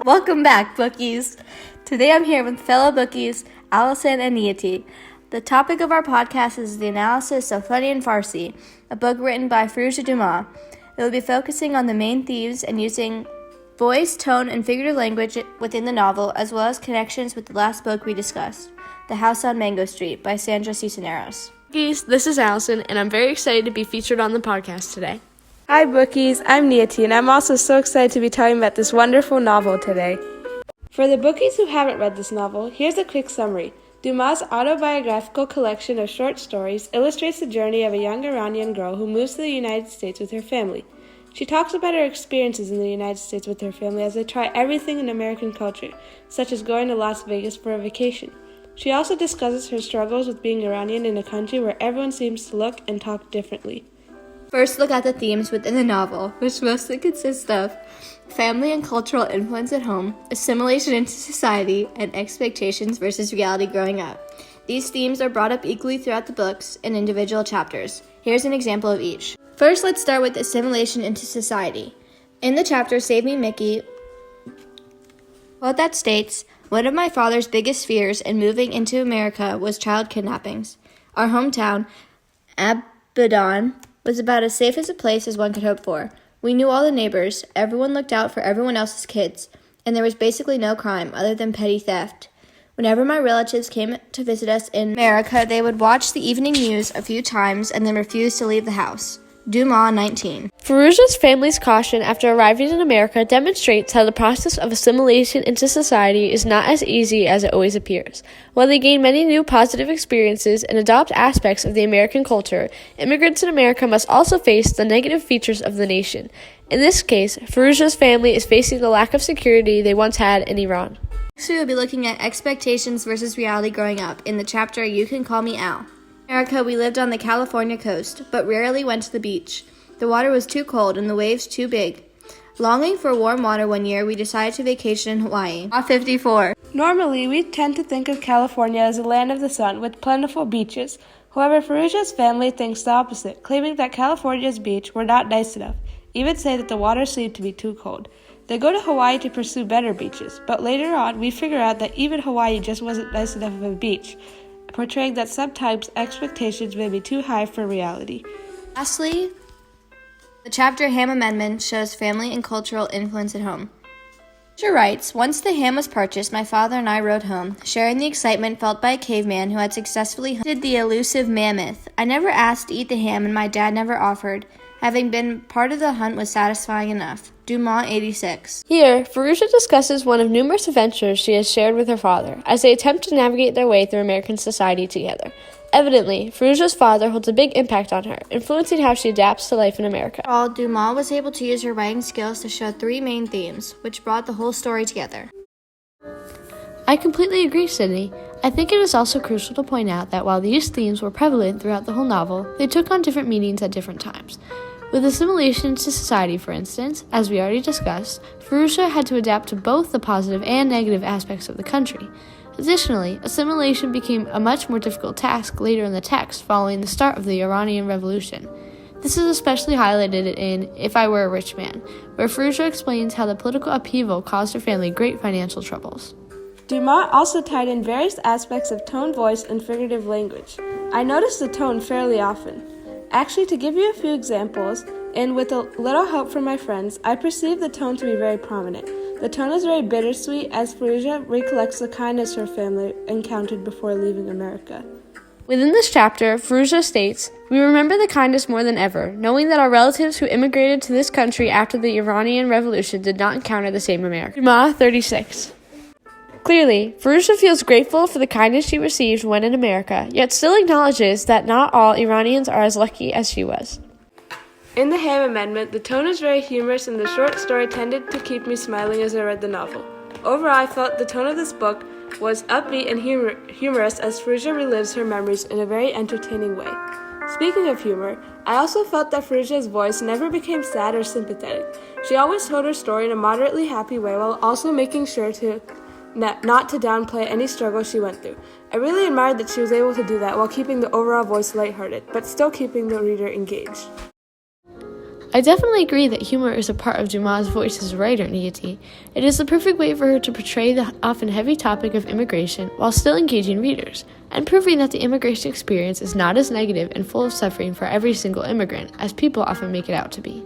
Welcome back, bookies. Today I'm here with fellow bookies, Allison and Niyati. The topic of our podcast is the analysis of Funny and Farsi, a book written by Farsi Dumas. It will be focusing on the main themes and using voice, tone, and figurative language within the novel, as well as connections with the last book we discussed, The House on Mango Street by Sandra Cisneros. Bookies, this is Allison, and I'm very excited to be featured on the podcast today. Hi, bookies. I'm Niyati, and I'm also so excited to be talking about this wonderful novel today. For the bookies who haven't read this novel, here's a quick summary. Dumas' autobiographical collection of short stories illustrates the journey of a young Iranian girl who moves to the United States with her family. She talks about her experiences in the United States with her family as they try everything in American culture, such as going to Las Vegas for a vacation. She also discusses her struggles with being Iranian in a country where everyone seems to look and talk differently. First, look at the themes within the novel, which mostly consist of family and cultural influence at home, assimilation into society, and expectations versus reality growing up. These themes are brought up equally throughout the books in individual chapters. Here's an example of each. First, let's start with assimilation into society. In the chapter Save Me, Mickey, quote that states, "One of my father's biggest fears in moving into America was child kidnappings. Our hometown, Abadan, was about as safe as a place as one could hope for. We knew all the neighbors, everyone looked out for everyone else's kids, and there was basically no crime other than petty theft. Whenever my relatives came to visit us in America, they would watch the evening news a few times and then refuse to leave the house." Dumas, 19. Fairuza's family's caution after arriving in America demonstrates how the process of assimilation into society is not as easy as it always appears. While they gain many new positive experiences and adopt aspects of the American culture, immigrants in America must also face the negative features of the nation. In this case, Fairuza's family is facing the lack of security they once had in Iran. Next, we will be looking at expectations versus reality growing up in the chapter You Can Call Me Al. In America, we lived on the California coast, but rarely went to the beach. The water was too cold and the waves too big. Longing for warm water one year, we decided to vacation in Hawaii. 54. Normally, we tend to think of California as a land of the sun with plentiful beaches. However, Fairuza's family thinks the opposite, claiming that California's beaches were not nice enough, even say that the water seemed to be too cold. They go to Hawaii to pursue better beaches, but later on, we figure out that even Hawaii just wasn't nice enough of a beach, portraying that sometimes expectations may be too high for reality. Lastly, the chapter Ham Amendment shows family and cultural influence at home. She writes, "Once the ham was purchased, my father and I rode home, sharing the excitement felt by a caveman who had successfully hunted the elusive mammoth. I never asked to eat the ham and my dad never offered. Having been part of the hunt was satisfying enough." Dumas, 86. Here, Fairuza discusses one of numerous adventures she has shared with her father as they attempt to navigate their way through American society together. Evidently, Fairuza's father holds a big impact on her, influencing how she adapts to life in America. Overall, Dumas was able to use her writing skills to show three main themes, which brought the whole story together. I completely agree, Sydney. I think it is also crucial to point out that while these themes were prevalent throughout the whole novel, they took on different meanings at different times. With assimilation to society, for instance, as we already discussed, Fairuza had to adapt to both the positive and negative aspects of the country. Additionally, assimilation became a much more difficult task later in the text following the start of the Iranian Revolution. This is especially highlighted in If I Were a Rich Man, where Fairuza explains how the political upheaval caused her family great financial troubles. Dumas also tied in various aspects of tone, voice, and figurative language. I noticed the tone fairly often. Actually, to give you a few examples, and with a little help from my friends, I perceived the tone to be very prominent. The tone is very bittersweet as Fairuza recollects the kindness her family encountered before leaving America. Within this chapter, Fairuza states, "We remember the kindness more than ever, knowing that our relatives who immigrated to this country after the Iranian Revolution did not encounter the same America." Dumas, 36. Clearly, Fairuza feels grateful for the kindness she received when in America, yet still acknowledges that not all Iranians are as lucky as she was. In the Ham Amendment, the tone is very humorous and the short story tended to keep me smiling as I read the novel. Overall, I felt the tone of this book was upbeat and humorous as Fairuza relives her memories in a very entertaining way. Speaking of humor, I also felt that Fairuza's voice never became sad or sympathetic. She always told her story in a moderately happy way while also making sure not to downplay any struggle she went through. I really admired that she was able to do that while keeping the overall voice lighthearted, but still keeping the reader engaged. I definitely agree that humor is a part of Dumas' voice as a writer, Niati. It is the perfect way for her to portray the often heavy topic of immigration while still engaging readers, and proving that the immigration experience is not as negative and full of suffering for every single immigrant as people often make it out to be.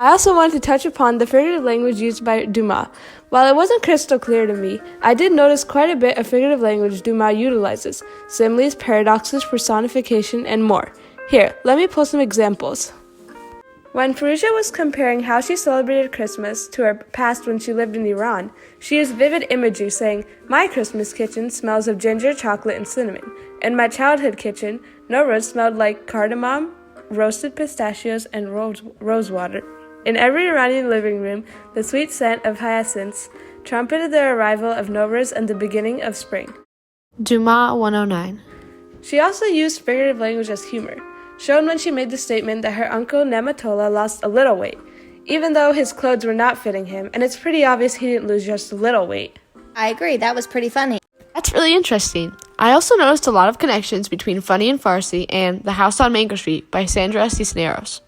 I also wanted to touch upon the figurative language used by Dumas. While it wasn't crystal clear to me, I did notice quite a bit of figurative language Dumas utilizes: similes, paradoxes, personification, and more. Here, let me pull some examples. When Fairuza was comparing how she celebrated Christmas to her past when she lived in Iran, she used vivid imagery saying, "My Christmas kitchen smells of ginger, chocolate, and cinnamon. In my childhood kitchen, Nowruz smelled like cardamom, roasted pistachios, and rosewater. In every Iranian living room, the sweet scent of hyacinths trumpeted the arrival of Nowruz and the beginning of spring." Dumas 109. She also used figurative language as humor, shown when she made the statement that her uncle Nematollah lost a little weight, even though his clothes were not fitting him, and it's pretty obvious he didn't lose just a little weight. I agree, that was pretty funny. That's really interesting. I also noticed a lot of connections between Funny and Farsi and The House on Mango Street by Sandra Cisneros.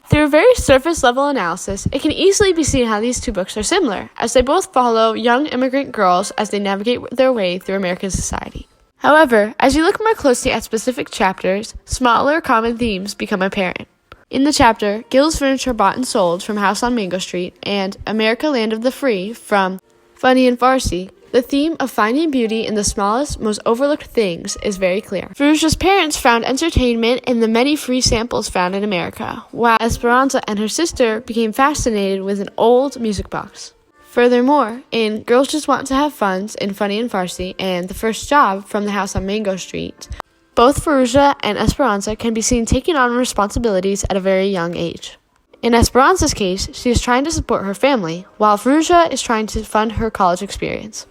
Through a very surface-level analysis, it can easily be seen how these two books are similar, as they both follow young immigrant girls as they navigate their way through American society. However, as you look more closely at specific chapters, smaller common themes become apparent. In the chapter, Gil's Furniture Bought and Sold from House on Mango Street and America Land of the Free from Funny and Farsi, the theme of finding beauty in the smallest, most overlooked things is very clear. Fairuza's parents found entertainment in the many free samples found in America, while Esperanza and her sister became fascinated with an old music box. Furthermore, in Girls Just Want to Have Fun in Funny and Farsi and The First Job from the House on Mango Street, both Fairuza and Esperanza can be seen taking on responsibilities at a very young age. In Esperanza's case, she is trying to support her family, while Fairuza is trying to fund her college experience.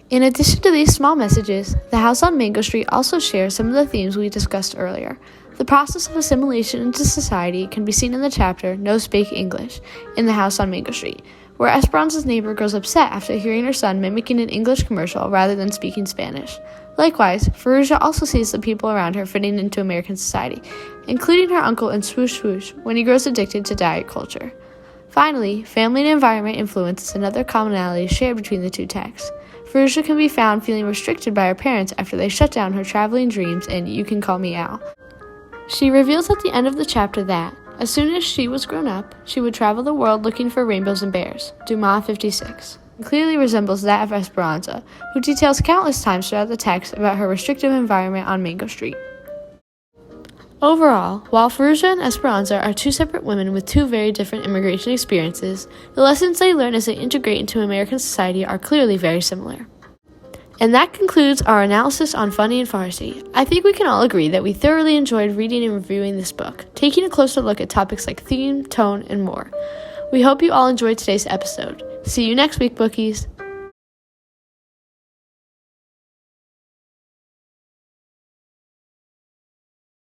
In addition to these small messages, The House on Mango Street also shares some of the themes we discussed earlier. The process of assimilation into society can be seen in the chapter No Speak English in The House on Mango Street, where Esperanza's neighbor grows upset after hearing her son mimicking an English commercial rather than speaking Spanish. Likewise, Fairuza also sees the people around her fitting into American society, including her uncle in Swoosh Swoosh when he grows addicted to diet culture. Finally, family and environment influence is another commonality shared between the two texts. Fairuza can be found feeling restricted by her parents after they shut down her traveling dreams in You Can Call Me Al. She reveals at the end of the chapter that, as soon as she was grown up, she would travel the world looking for rainbows and bears. Dumas 56. Clearly resembles that of Esperanza, who details countless times throughout the text about her restrictive environment on Mango Street. Overall, while Fairuza and Esperanza are two separate women with two very different immigration experiences, the lessons they learn as they integrate into American society are clearly very similar. And that concludes our analysis on Funny and Farsi. I think we can all agree that we thoroughly enjoyed reading and reviewing this book, taking a closer look at topics like theme, tone, and more. We hope you all enjoyed today's episode. See you next week, bookies!